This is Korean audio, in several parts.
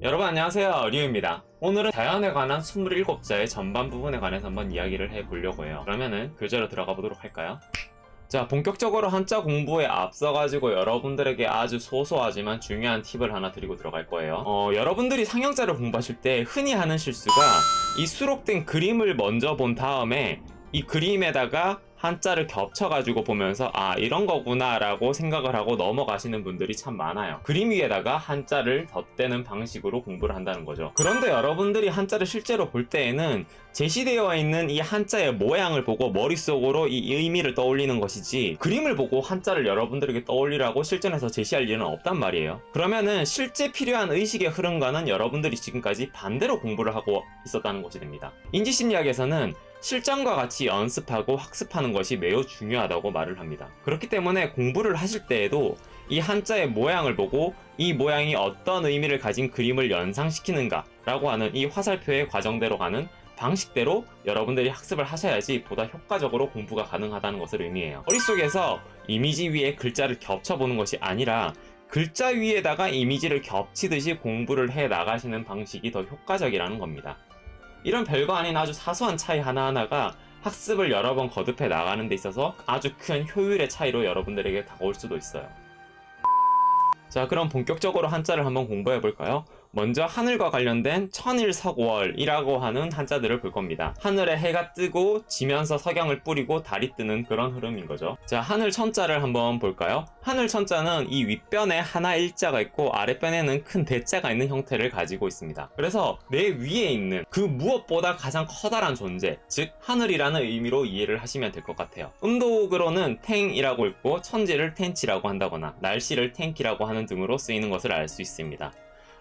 여러분 안녕하세요, 리우입니다. 오늘은 자연에 관한 27자의 전반 부분에 관해서 한번 이야기를 해보려고 해요. 그러면은 교재로 들어가 보도록 할까요? 자, 본격적으로 한자 공부에 앞서가지고 여러분들에게 아주 소소하지만 중요한 팁을 하나 드리고 들어갈 거예요. 여러분들이 상형자를 공부하실 때 흔히 하는 실수가 이 수록된 그림을 먼저 본 다음에 이 그림에다가 한자를 겹쳐가지고 보면서 아, 이런 거구나 라고 생각을 하고 넘어가시는 분들이 참 많아요. 그림 위에다가 한자를 덧대는 방식으로 공부를 한다는 거죠. 그런데 여러분들이 한자를 실제로 볼 때에는 제시되어 있는 이 한자의 모양을 보고 머릿속으로 이 의미를 떠올리는 것이지, 그림을 보고 한자를 여러분들에게 떠올리라고 실전에서 제시할 일은 없단 말이에요. 그러면은 실제 필요한 의식의 흐름과는 여러분들이 지금까지 반대로 공부를 하고 있었다는 것이 됩니다. 인지심리학에서는 실전과 같이 연습하고 학습하는 것이 매우 중요하다고 말을 합니다. 그렇기 때문에 공부를 하실 때에도 이 한자의 모양을 보고 이 모양이 어떤 의미를 가진 그림을 연상시키는가 라고 하는 이 화살표의 과정대로 가는 방식대로 여러분들이 학습을 하셔야지 보다 효과적으로 공부가 가능하다는 것을 의미해요. 머릿속에서 이미지 위에 글자를 겹쳐보는 것이 아니라 글자 위에다가 이미지를 겹치듯이 공부를 해 나가시는 방식이 더 효과적이라는 겁니다. 이런 별거 아닌 아주 사소한 차이 하나하나가 학습을 여러 번 거듭해 나가는 데 있어서 아주 큰 효율의 차이로 여러분들에게 다가올 수도 있어요. 자, 그럼 본격적으로 한자를 한번 공부해 볼까요? 먼저 하늘과 관련된 천일석월이라고 하는 한자들을 볼 겁니다. 하늘에 해가 뜨고 지면서 석양을 뿌리고 달이 뜨는 그런 흐름인 거죠. 자, 하늘 천자를 한번 볼까요? 하늘 천자는 이 윗변에 하나 일자가 있고 아랫변에는 큰 대자가 있는 형태를 가지고 있습니다. 그래서 내 위에 있는 그 무엇보다 가장 커다란 존재, 즉 하늘이라는 의미로 이해를 하시면 될 것 같아요. 음독으로는 탱이라고 읽고 천지를 텐치라고 한다거나 날씨를 텐키라고 하는 등으로 쓰이는 것을 알 수 있습니다.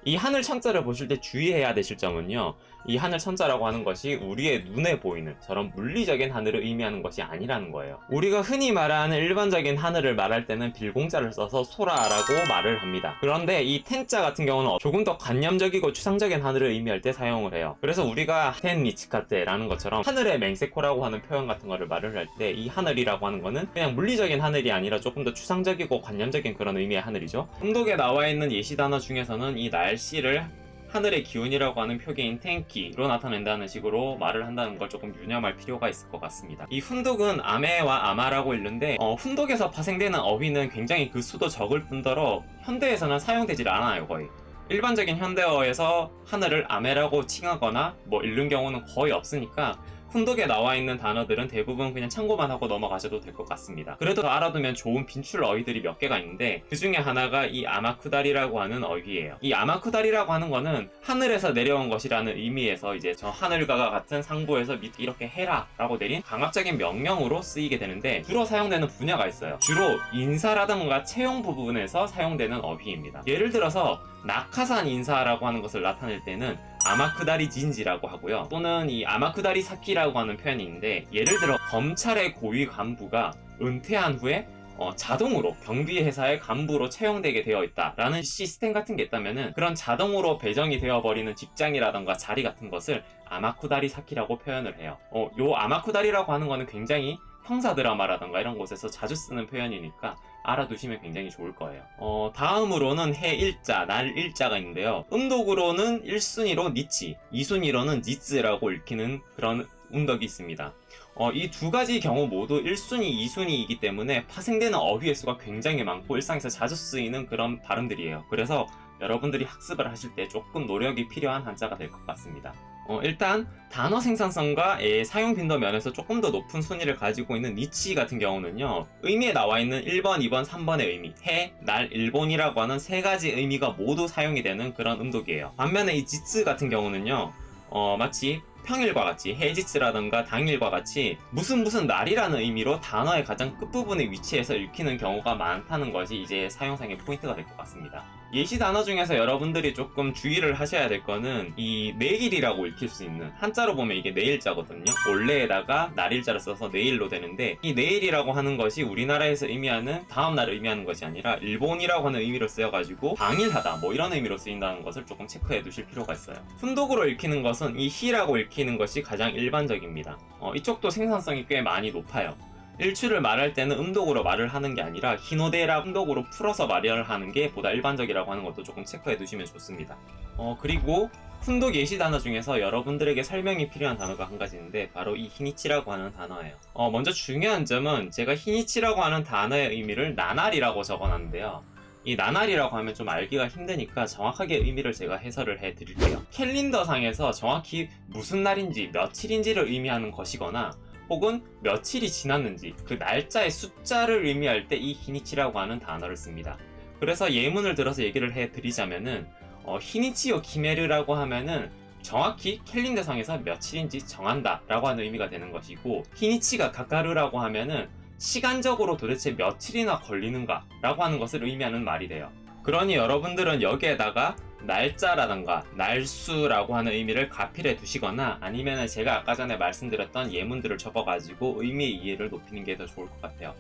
이 하늘 천자를 보실 때 주의해야 되실 점은요, 이 하늘 천자라고 하는 것이 우리의 눈에 보이는 저런 물리적인 하늘을 의미하는 것이 아니라는 거예요. 우리가 흔히 말하는 일반적인 하늘을 말할 때는 빌공자를 써서 소라라고 말을 합니다. 그런데 이 텐자 같은 경우는 조금 더 관념적이고 추상적인 하늘을 의미할 때 사용을 해요. 그래서 우리가 텐 니치카테라는 것처럼 하늘의 맹세코라고 하는 표현 같은 거를 말을 할 때 이 하늘이라고 하는 거는 그냥 물리적인 하늘이 아니라 조금 더 추상적이고 관념적인 그런 의미의 하늘이죠. 음독에 나와 있는 예시 단어 중에서는 이 날씨를 하늘의 기운이라고 하는 표기인 텐키로 나타낸다는 식으로 말을 한다는 걸 조금 유념할 필요가 있을 것 같습니다. 이 훈독은 아메와 아마라고 읽는데 훈독에서 파생되는 어휘는 굉장히 그 수도 적을 뿐더러 현대에서는 사용되질 않아요. 거의 일반적인 현대어에서 하늘을 아메라고 칭하거나 읽는 경우는 거의 없으니까 훈독에 나와 있는 단어들은 대부분 그냥 참고만 하고 넘어가셔도 될 것 같습니다. 그래도 알아두면 좋은 빈출 어휘들이 몇 개가 있는데 그 중에 하나가 이 아마쿠다리라고 하는 어휘예요. 이 아마쿠다리라고 하는 거는 하늘에서 내려온 것이라는 의미에서 이제 저 하늘과 같은 상부에서 밑에 이렇게 해라 라고 내린 강압적인 명령으로 쓰이게 되는데 주로 사용되는 분야가 있어요. 주로 인사라던가 채용 부분에서 사용되는 어휘입니다. 예를 들어서 낙하산 인사라고 하는 것을 나타낼 때는 아마쿠다리 진지라고 하고요. 또는 이 아마쿠다리 사키라고 하는 표현이 있는데, 예를 들어 검찰의 고위 간부가 은퇴한 후에 자동으로 경비회사의 간부로 채용되게 되어 있다라는 시스템 같은 게 있다면은 그런 자동으로 배정이 되어버리는 직장이라던가 자리 같은 것을 아마쿠다리 사키라고 표현을 해요. 요 아마쿠다리라고 하는 거는 굉장히 형사 드라마라던가 이런 곳에서 자주 쓰는 표현이니까 알아두시면 굉장히 좋을 거예요. 다음으로는 해 일자, 날 일자가 있는데요. 음독으로는 1순위로 니치, 2순위로는 니츠라고 읽히는 그런 음덕이 있습니다. 이 두 가지 경우 모두 1순위, 2순위이기 때문에 파생되는 어휘의 수가 굉장히 많고 일상에서 자주 쓰이는 그런 발음들이에요. 그래서 여러분들이 학습을 하실 때 조금 노력이 필요한 한자가 될 것 같습니다. 일단 단어 생산성과 사용 빈도 면에서 조금 더 높은 순위를 가지고 있는 니치 같은 경우는요, 의미에 나와 있는 1번, 2번, 3번의 의미, 해, 날, 일본이라고 하는 세 가지 의미가 모두 사용이 되는 그런 음독이에요. 반면에 이 지츠 같은 경우는요, 마치 평일과 같이 해지츠라든가 당일과 같이 무슨 날이라는 의미로 단어의 가장 끝부분에 위치해서 읽히는 경우가 많다는 것이 이제 사용상의 포인트가 될 것 같습니다. 예시 단어 중에서 여러분들이 조금 주의를 하셔야 될 거는 이 내일이라고 읽힐 수 있는, 한자로 보면 이게 내일자거든요. 올레에다가 날일자를 써서 내일로 되는데, 이 내일이라고 하는 것이 우리나라에서 의미하는 다음날을 의미하는 것이 아니라 일본이라고 하는 의미로 쓰여가지고 당일하다 이런 의미로 쓰인다는 것을 조금 체크해 두실 필요가 있어요. 훈독으로 읽히는 것은 이 히라고 읽히는 것이 가장 일반적입니다. 이쪽도 생산성이 꽤 많이 높아요. 일출을 말할 때는 음독으로 말을 하는 게 아니라 히노데라 음독으로 풀어서 말을 하는 게 보다 일반적이라고 하는 것도 조금 체크해 두시면 좋습니다. 그리고 훈독 예시 단어 중에서 여러분들에게 설명이 필요한 단어가 한 가지 있는데 바로 이 히니치라고 하는 단어예요. 먼저 중요한 점은 제가 히니치라고 하는 단어의 의미를 나날이라고 적어놨는데요. 이 나날이라고 하면 좀 알기가 힘드니까 정확하게 의미를 제가 해설을 해 드릴게요. 캘린더 상에서 정확히 무슨 날인지 며칠인지를 의미하는 것이거나 혹은 며칠이 지났는지 그 날짜의 숫자를 의미할 때 이 히니치라고 하는 단어를 씁니다. 그래서 예문을 들어서 얘기를 해 드리자면은 히니치요 키메르라고 하면은 정확히 캘린더상에서 며칠인지 정한다 라고 하는 의미가 되는 것이고, 히니치가 가까르라고 하면은 시간적으로 도대체 며칠이나 걸리는가 라고 하는 것을 의미하는 말이 돼요. 그러니 여러분들은 여기에다가 날짜라던가 날수라고 하는 의미를 가필해 두시거나 아니면 제가 아까 전에 말씀드렸던 예문들을 적어가지고 의미의 이해를 높이는 게 더 좋을 것 같아요.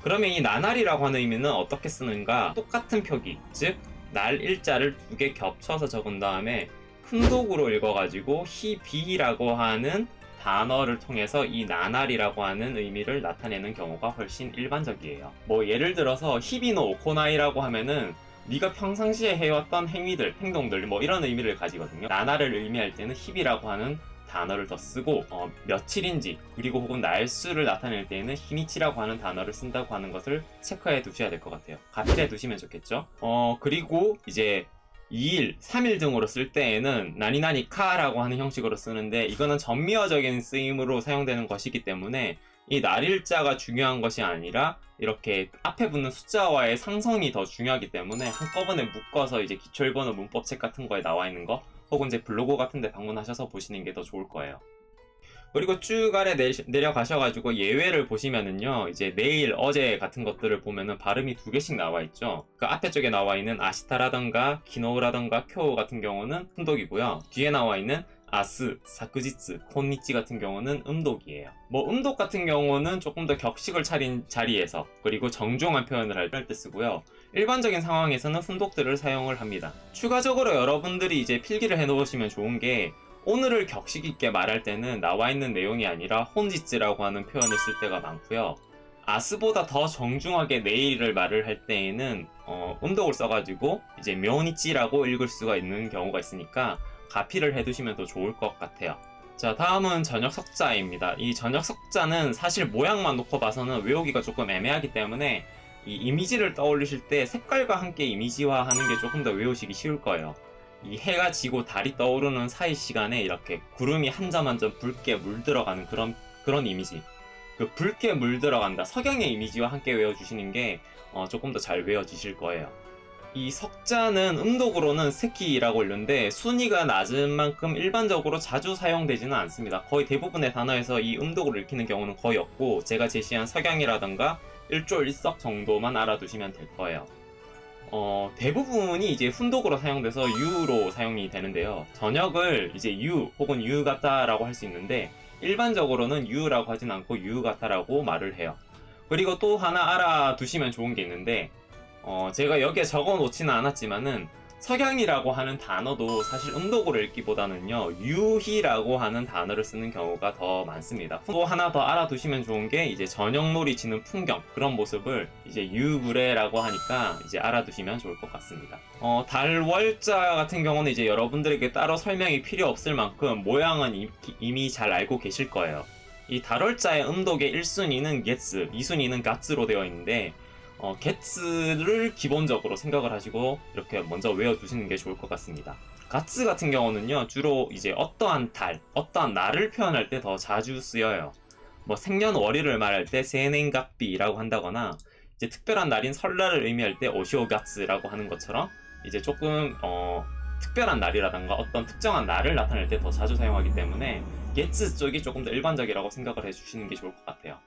그러면 이 나날이라고 하는 의미는 어떻게 쓰는가? 똑같은 표기, 즉 날 일자를 두 개 겹쳐서 적은 다음에 훈독으로 읽어가지고 히비라고 하는 단어를 통해서 이 나날이라고 하는 의미를 나타내는 경우가 훨씬 일반적이에요. 뭐 예를 들어서 히비노 오코나이라고 하면은 네가 평상시에 해왔던 행위들, 행동들 뭐 이런 의미를 가지거든요. 나날을 의미할 때는 히비라고 하는 단어를 더 쓰고 며칠인지 그리고 혹은 날수를 나타낼 때에는 히니치라고 하는 단어를 쓴다고 하는 것을 체크해 두셔야 될 것 같아요. 가필해 두시면 좋겠죠. 그리고 이제 2일, 3일 등으로 쓸 때에는 나니나니카라고 하는 형식으로 쓰는데 이거는 전미어적인 쓰임으로 사용되는 것이기 때문에 이 날일자가 중요한 것이 아니라 이렇게 앞에 붙는 숫자와의 상성이 더 중요하기 때문에 한꺼번에 묶어서 이제 기초일본어 문법책 같은 거에 나와 있는 거 혹은 제 블로그 같은 데 방문하셔서 보시는 게 더 좋을 거예요. 그리고 쭉 아래 내려가셔가지고 예외를 보시면은요, 이제 내일, 어제 같은 것들을 보면은 발음이 두 개씩 나와 있죠. 그 앞에 쪽에 나와 있는 아시타라던가 기노우라던가 쿄 같은 경우는 훈독이고요. 뒤에 나와 있는 아스, 사쿠지츠, 콘니치 같은 경우는 음독이에요. 뭐 음독 같은 경우는 조금 더 격식을 차린 자리에서 그리고 정중한 표현을 할 때 쓰고요. 일반적인 상황에서는 훈독들을 사용을 합니다. 추가적으로 여러분들이 이제 필기를 해 놓으시면 좋은 게 오늘을 격식 있게 말할 때는 나와 있는 내용이 아니라 혼지츠라고 하는 표현을 쓸 때가 많고요. 아스보다 더 정중하게 내일을 말을 할 때에는 음독을 써가지고 이제 묘니치라고 읽을 수가 있는 경우가 있으니까 가필을 해두시면 더 좋을 것 같아요. 자, 다음은 저녁석자입니다. 이 저녁석자는 사실 모양만 놓고 봐서는 외우기가 조금 애매하기 때문에 이 이미지를 떠올리실 때 색깔과 함께 이미지화하는 게 조금 더 외우시기 쉬울 거예요. 이 해가 지고 달이 떠오르는 사이 시간에 이렇게 구름이 한 점 한 점 붉게 물들어가는 그런 이미지. 그 붉게 물들어간다. 석양의 이미지와 함께 외워주시는 게 조금 더 잘 외워지실 거예요. 이 석자는 음독으로는 스키라고 읽는데 순위가 낮은 만큼 일반적으로 자주 사용되지는 않습니다. 거의 대부분의 단어에서 이 음독을 읽히는 경우는 거의 없고 제가 제시한 석양이라던가 일조일석 정도만 알아두시면 될 거예요. 대부분이 이제 훈독으로 사용돼서 유로 사용이 되는데요. 저녁을 이제 유 혹은 유가타라고 할 수 있는데 일반적으로는 유라고 하진 않고 유가타라고 말을 해요. 그리고 또 하나 알아두시면 좋은 게 있는데 제가 여기에 적어 놓지는 않았지만은 석양이라고 하는 단어도 사실 음독으로 읽기보다는요 유희라고 하는 단어를 쓰는 경우가 더 많습니다. 또 하나 더 알아두시면 좋은 게 이제 저녁놀이 치는 풍경 그런 모습을 이제 유브레라고 하니까 이제 알아두시면 좋을 것 같습니다. 달월자 같은 경우는 이제 여러분들에게 따로 설명이 필요 없을 만큼 모양은 이미 잘 알고 계실 거예요. 이 달월자의 음독의 1순위는 게츠, 2순위는 가츠로 되어 있는데 게츠를 기본적으로 생각을 하시고 이렇게 먼저 외워두시는 게 좋을 것 같습니다. 가츠 같은 경우는요 주로 이제 어떠한 달, 어떠한 날을 표현할 때 더 자주 쓰여요. 뭐 생년월일을 말할 때 세넨갑비라고 한다거나 이제 특별한 날인 설날을 의미할 때 오시오가츠라고 하는 것처럼 이제 조금 특별한 날이라던가 어떤 특정한 날을 나타낼 때 더 자주 사용하기 때문에 게츠 쪽이 조금 더 일반적이라고 생각을 해주시는 게 좋을 것 같아요.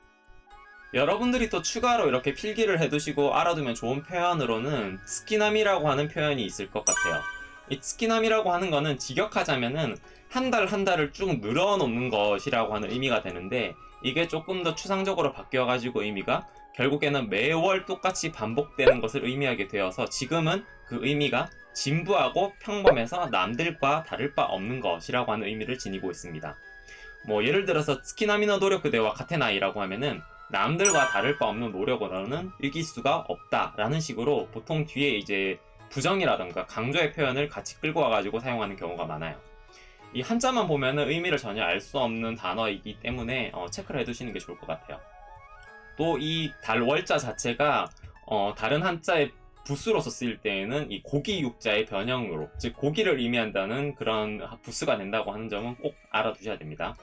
여러분들이 또 추가로 이렇게 필기를 해두시고 알아두면 좋은 표현으로는 츠키나미라고 하는 표현이 있을 것 같아요. 이 츠키나미라고 하는 거는 직역하자면은 한 달 한 달을 쭉 늘어놓는 것이라고 하는 의미가 되는데 이게 조금 더 추상적으로 바뀌어가지고 의미가 결국에는 매월 똑같이 반복되는 것을 의미하게 되어서 지금은 그 의미가 진부하고 평범해서 남들과 다를 바 없는 것이라고 하는 의미를 지니고 있습니다. 뭐 예를 들어서 츠키나미노 노력대와 카테나이라고 하면은 남들과 다를 바 없는 노력으로는 이길 수가 없다라는 식으로 보통 뒤에 이제 부정이라던가 강조의 표현을 같이 끌고 와가지고 사용하는 경우가 많아요. 이 한자만 보면은 의미를 전혀 알 수 없는 단어이기 때문에 체크를 해두시는 게 좋을 것 같아요. 또 이 달월자 자체가 다른 한자의 부수로서 쓰일 때에는 이 고기 육자의 변형으로, 즉 고기를 의미한다는 그런 부수가 된다고 하는 점은 꼭 알아두셔야 됩니다.